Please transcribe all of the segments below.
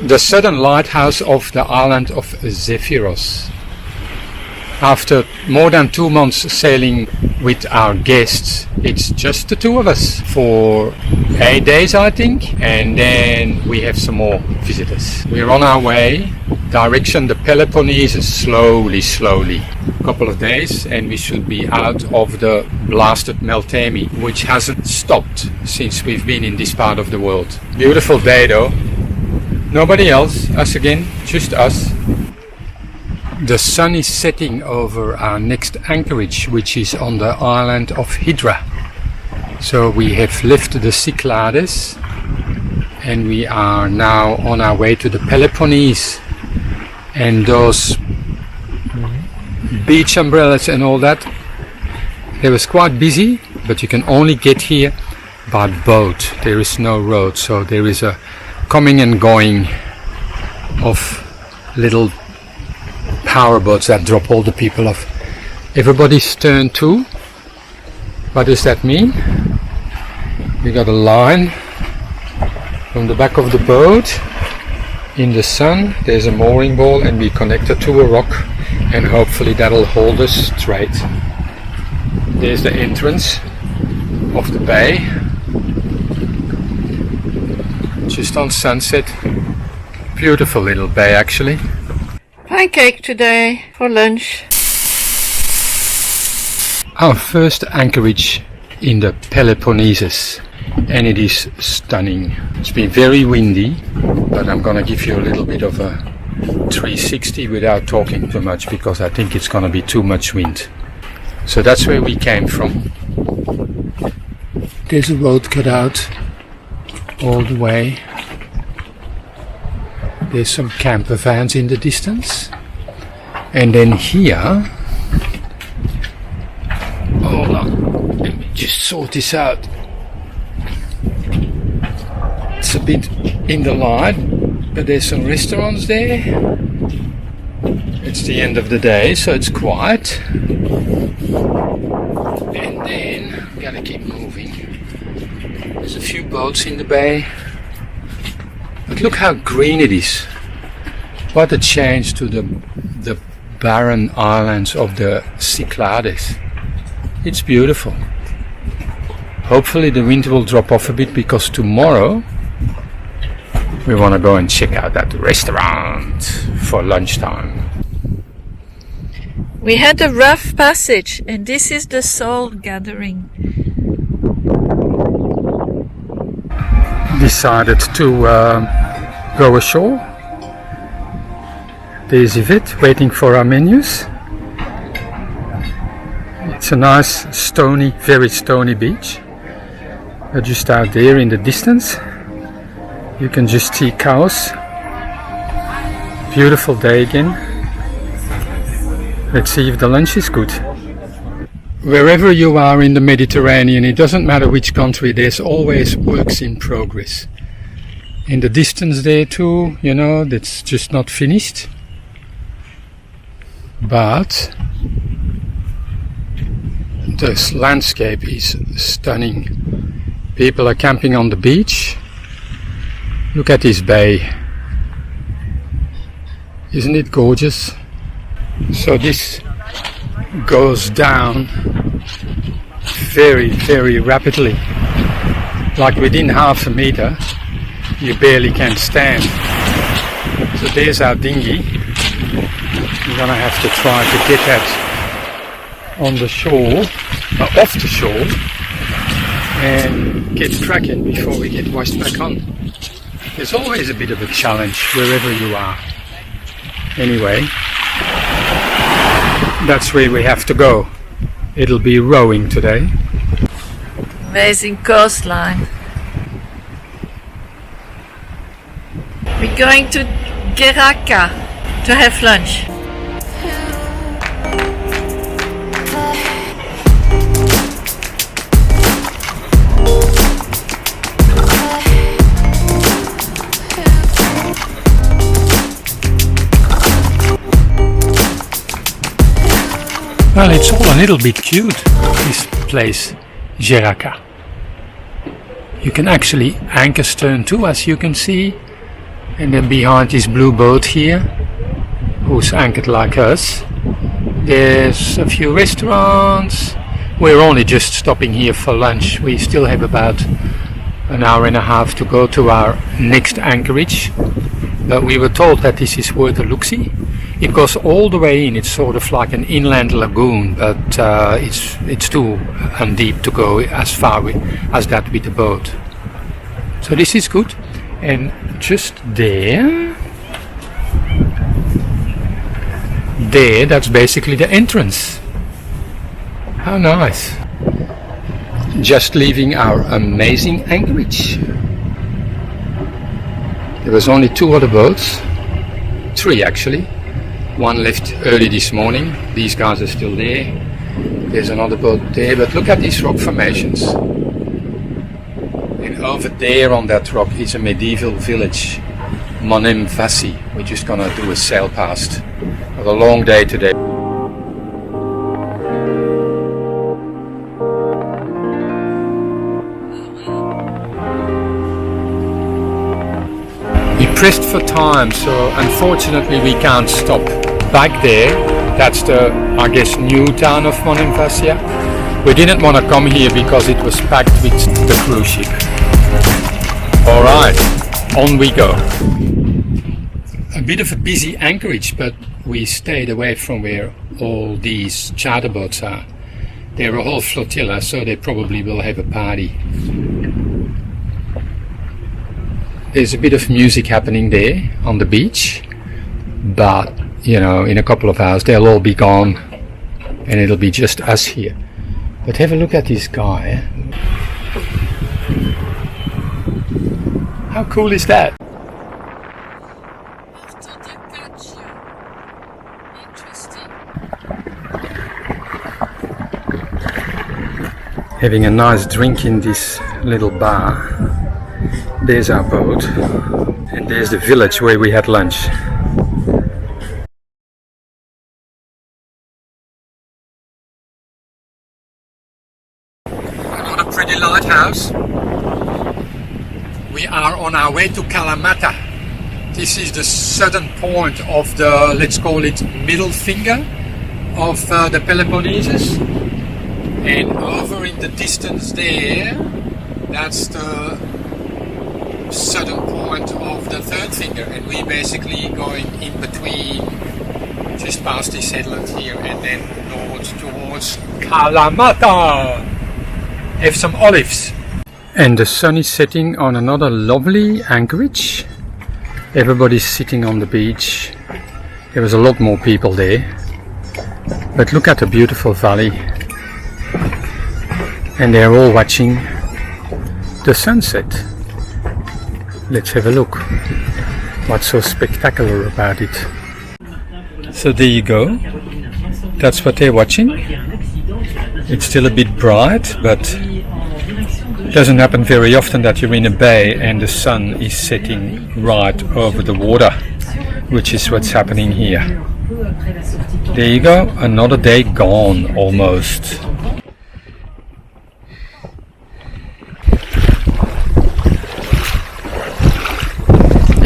the southern lighthouse of the island of Zephyros. After more than 2 months sailing with our guests, it's just the two of us for 8 days, I think, and then we have some more visitors. We're on our way, direction the Peloponnese, slowly. A couple of days and we should be out of the blasted Meltemi, which hasn't stopped since we've been in this part of the world. Beautiful day though. Nobody else, us again, just us. The sun is setting over our next anchorage, which is on the island of Hydra. So we have left the Cyclades and we are now on our way to the Peloponnese. And those beach umbrellas and all that, it was quite busy, but you can only get here by boat. There is no road, so there is a coming and going of little power boats that drop all the people off. Everybody's turned to. What does that mean? We got a line from the back of the boat in the sun. There's a mooring ball and we connected to a rock, and hopefully that'll hold us straight. There's the entrance of the bay, just on sunset. Beautiful little bay actually. Pancake today for lunch. Our first anchorage in the Peloponnese, and it is stunning. It's been very windy, but I'm gonna give you a little bit of a 360 without talking too much, because I think it's gonna be too much wind. So that's where we came from. There's a road cut out all the way. There's some camper vans in the distance. And then here, hold on, let me just sort this out. It's a bit in the light, but there's some restaurants there. It's the end of the day, so it's quiet. And then we gotta keep moving. There's a few boats in the bay. But look how green it is. What a change to the barren islands of the Cyclades. It's beautiful. Hopefully the wind will drop off a bit, because tomorrow we want to go and check out that restaurant for lunchtime. We had a rough passage, and this is the soul gathering. Decided to go ashore. There's Yvette waiting for our menus. It's a nice stony, very stony beach. Just out there in the distance you can just see cows. Beautiful day again. Let's see if the lunch is good. Wherever you are in the Mediterranean, it doesn't matter which country, there's always works in progress. In the distance there too, you know, that's just not finished. But this landscape is stunning. People are camping on the beach. Look at this bay. Isn't it gorgeous? So this goes down very, very rapidly. Like within half a meter, you barely can stand. So there's our dinghy. We're gonna have to try to get that on the shore, off the shore, and get cracking before we get washed back on. There's always a bit of a challenge wherever you are. Anyway, that's where we have to go. It'll be rowing today. Amazing coastline. We're going to Gerakas to have lunch. Well, it's all a little bit cute, this place, Gerakas. You can actually anchor stern too, as you can see, And then behind this blue boat here, who's anchored like us, there's a few restaurants. We're only just stopping here for lunch. We still have about an hour and a half to go to our next anchorage. But we were told that this is worth a look-see. It goes all the way in. It's sort of like an inland lagoon, but it's too deep to go as far as that with the boat. So this is good. And just there, that's basically the entrance. How nice. Just leaving our amazing anchorage. There was only 2 other boats, 3 actually. One left early this morning. These guys are still there. There's another boat there, but look at these rock formations. And over there on that rock is a medieval village, Monemvasia. We're just gonna do a sail past. Have a long day today. We pressed for time, so unfortunately we can't stop. Back there, that's the, I guess, new town of Monemvasia. We didn't want to come here because it was packed with the cruise ship. Alright, on we go. A bit of a busy anchorage, but we stayed away from where all these charter boats are. They're a whole flotilla, so they probably will have a party. There's a bit of music happening there on the beach, but you know, in a couple of hours they'll all be gone and it'll be just us here. But have a look at this guy. How cool is that? Porto Kagio. Interesting. Having a nice drink in this little bar. There's our boat, and there's the village where we had lunch. Another pretty lighthouse. We are on our way to Kalamata. This is the southern point of the, let's call it, middle finger of the Peloponnese. And over in the distance there, that's the southern point of the third finger, and we're basically going in between, just past this headland here and then north towards Kalamata. Have some olives. And the sun is setting on another lovely anchorage. Everybody's sitting on the beach. There was a lot more people there, but look at the beautiful valley, and they're all watching the sunset. Let's have a look. What's so spectacular about it? So there you go. That's what they're watching. It's still a bit bright, but it doesn't happen very often that you're in a bay and the sun is setting right over the water, which is what's happening here. There you go. Another day gone almost.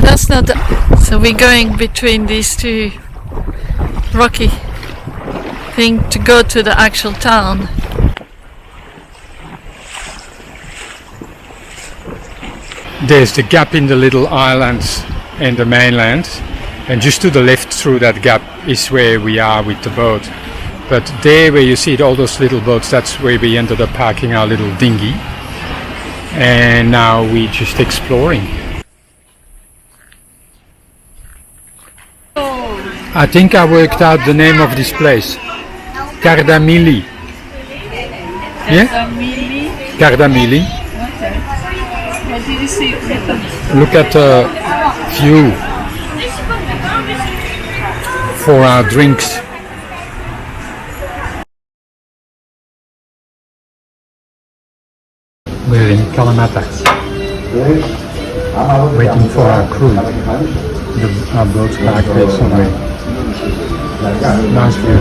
That's not the, so we're going between these 2 rocky thing to go to the actual town. There's the gap in the little islands and the mainland, and just to the left through that gap is where we are with the boat. But there where you see all those little boats, that's where we ended up parking our little dinghy, and now we're just exploring. I think I worked out the name of this place. Kardamyli. Yeah? Kardamyli. Okay. What did you see? Look at the view for our drinks. We're in Kalamata, waiting for our crew. Our boat's back there somewhere. Nice view.